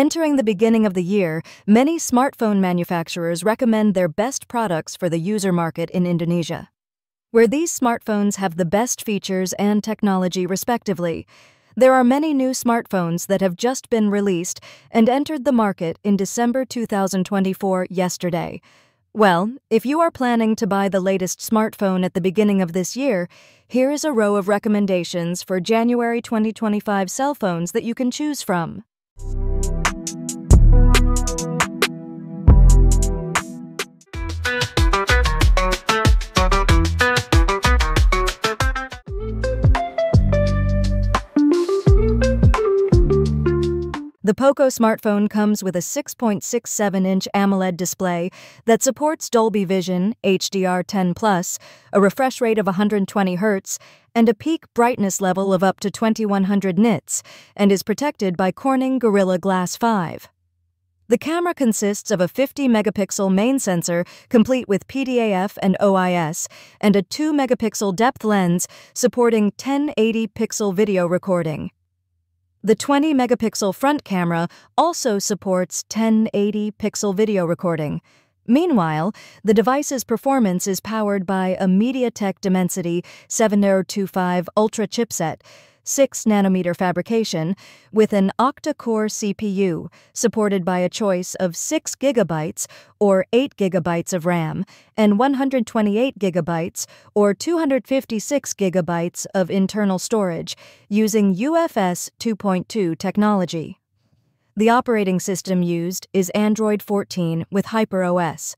Entering the beginning of the year, many smartphone manufacturers recommend their best products for the user market in Indonesia, where these smartphones have the best features and technology respectively. There are many new smartphones that have just been released and entered the market in December 2024 yesterday. Well, if you are planning to buy the latest smartphone at the beginning of this year, here is a row of recommendations for January 2025 cell phones that you can choose from. The Poco smartphone comes with a 6.67-inch AMOLED display that supports Dolby Vision, HDR10+, a refresh rate of 120 Hz, and a peak brightness level of up to 2100 nits, and is protected by Corning Gorilla Glass 5. The camera consists of a 50-megapixel main sensor complete with PDAF and OIS, and a 2-megapixel depth lens supporting 1080-pixel video recording. The 20-megapixel front camera also supports 1080-pixel video recording. Meanwhile, the device's performance is powered by a MediaTek Dimensity 7025 Ultra chipset, 6nm fabrication, with an octa-core CPU, supported by a choice of 6GB or 8GB of RAM, and 128GB or 256GB of internal storage, using UFS 2.2 technology. The operating system used is Android 14 with HyperOS.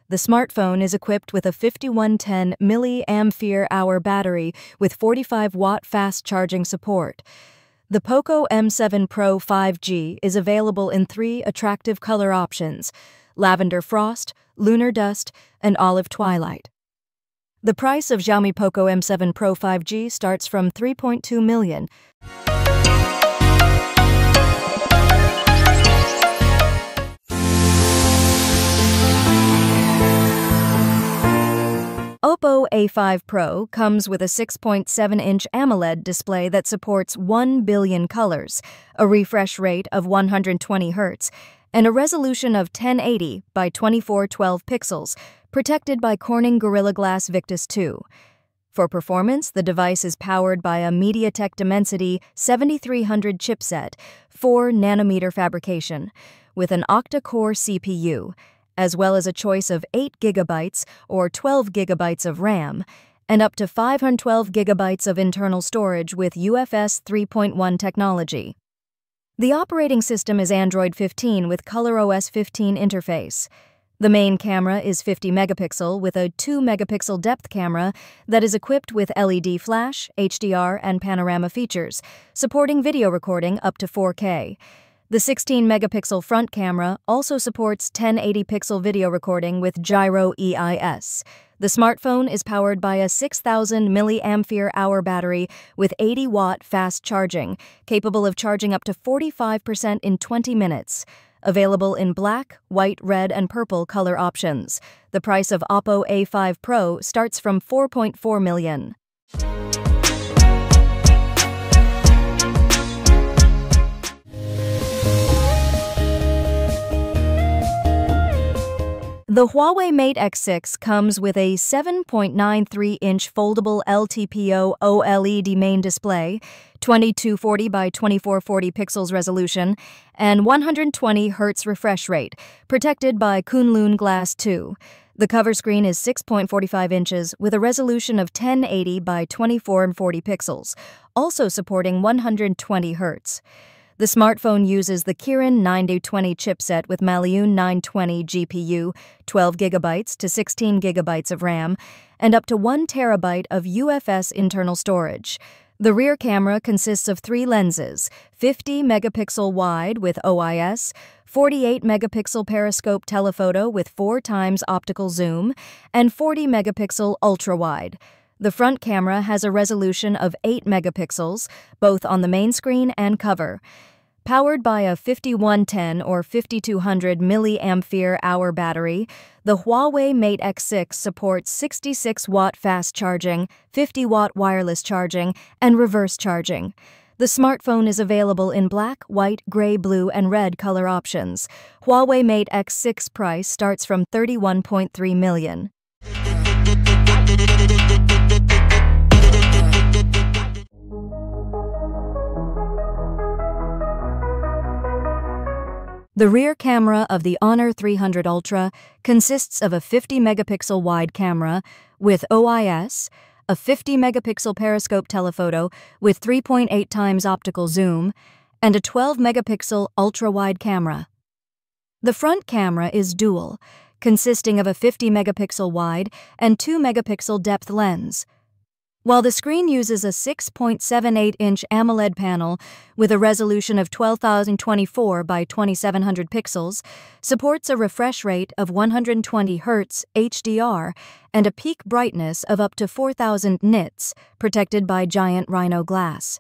The smartphone is equipped with a 5110 mAh battery with 45-watt fast charging support. The Poco M7 Pro 5G is available in 3 attractive color options: lavender frost, lunar dust, and olive twilight. The price of Xiaomi Poco M7 Pro 5G starts from 3.2 million. Oppo A5 Pro comes with a 6.7-inch AMOLED display that supports 1 billion colors, a refresh rate of 120 Hz, and a resolution of 1080 by 2412 pixels, protected by Corning Gorilla Glass Victus 2. For performance, the device is powered by a MediaTek Dimensity 7300 chipset, 4nm fabrication, with an octa-core CPU, as well as a choice of 8GB or 12GB of RAM, and up to 512GB of internal storage with UFS 3.1 technology. The operating system is Android 15 with ColorOS 15 interface. The main camera is 50-megapixel with a 2-megapixel depth camera that is equipped with LED flash, HDR, and panorama features, supporting video recording up to 4K. The 16-megapixel front camera also supports 1080-pixel video recording with gyro EIS. The smartphone is powered by a 6000 mAh battery with 80-watt fast charging, capable of charging up to 45% in 20 minutes. Available in black, white, red, and purple color options. The price of Oppo A5 Pro starts from 4.4 million. The Huawei Mate X6 comes with a 7.93-inch foldable LTPO OLED main display, 2240 by 2440 pixels resolution, and 120 Hz refresh rate, protected by Kunlun Glass 2. The cover screen is 6.45 inches with a resolution of 1080 by 2440 pixels, also supporting 120 Hz. The smartphone uses the Kirin 9020 chipset with Maliun 920 GPU, 12GB to 16GB of RAM, and up to 1TB of UFS internal storage. The rear camera consists of 3 lenses, 50-megapixel wide with OIS, 48-megapixel periscope telephoto with 4 times optical zoom, and 40-megapixel ultra-wide. The front camera has a resolution of 8 megapixels, both on the main screen and cover. Powered by a 5110 or 5200 mAh battery, the Huawei Mate X6 supports 66-watt fast charging, 50-watt wireless charging, and reverse charging. The smartphone is available in black, white, gray, blue, and red color options. Huawei Mate X6 price starts from $31.3 million. The rear camera of the Honor 300 Ultra consists of a 50-megapixel wide camera with OIS, a 50-megapixel periscope telephoto with 3.8 times optical zoom, and a 12-megapixel ultra-wide camera. The front camera is dual, consisting of a 50-megapixel wide and 2-megapixel depth lens. While the screen uses a 6.78-inch AMOLED panel with a resolution of 12,024 by 2,700 pixels, supports a refresh rate of 120 Hz HDR and a peak brightness of up to 4,000 nits, protected by giant Rhino glass.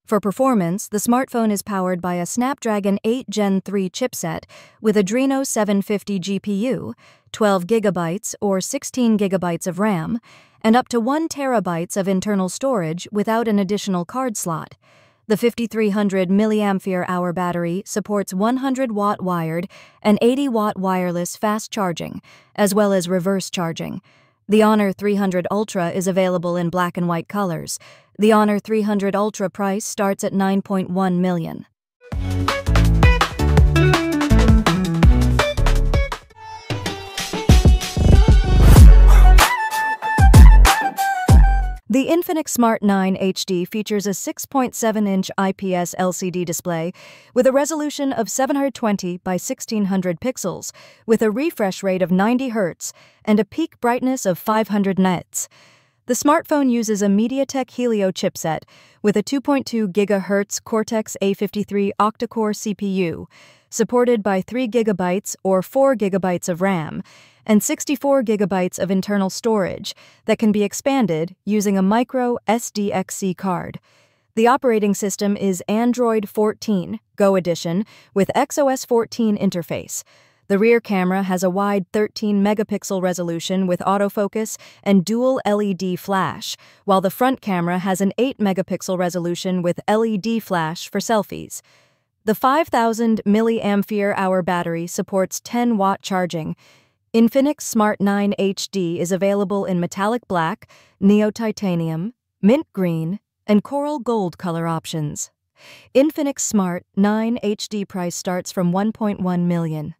For performance, the smartphone is powered by a Snapdragon 8 Gen 3 chipset with Adreno 750 GPU, 12 GB or 16 GB of RAM, and up to 1 TB of internal storage without an additional card slot. The 5300 mAh battery supports 100-watt wired and 80-watt wireless fast charging, as well as reverse charging. The Honor 300 Ultra is available in black and white colors. The Honor 300 Ultra price starts at $9.1 million. The Infinix Smart 9 HD features a 6.7-inch IPS LCD display with a resolution of 720 by 1600 pixels, with a refresh rate of 90 Hz and a peak brightness of 500 nits. The smartphone uses a MediaTek Helio chipset with a 2.2 GHz Cortex A53 octa-core CPU, supported by 3 GB or 4 GB of RAM, and 64 GB of internal storage that can be expanded using a micro SDXC card. The operating system is Android 14 Go Edition with XOS 14 interface. The rear camera has a wide 13-megapixel resolution with autofocus and dual LED flash, while the front camera has an 8-megapixel resolution with LED flash for selfies. The 5,000 mAh battery supports 10-watt charging. Infinix Smart 9 HD is available in metallic black, neo-titanium, mint green, and coral gold color options. Infinix Smart 9 HD price starts from $1.1 million.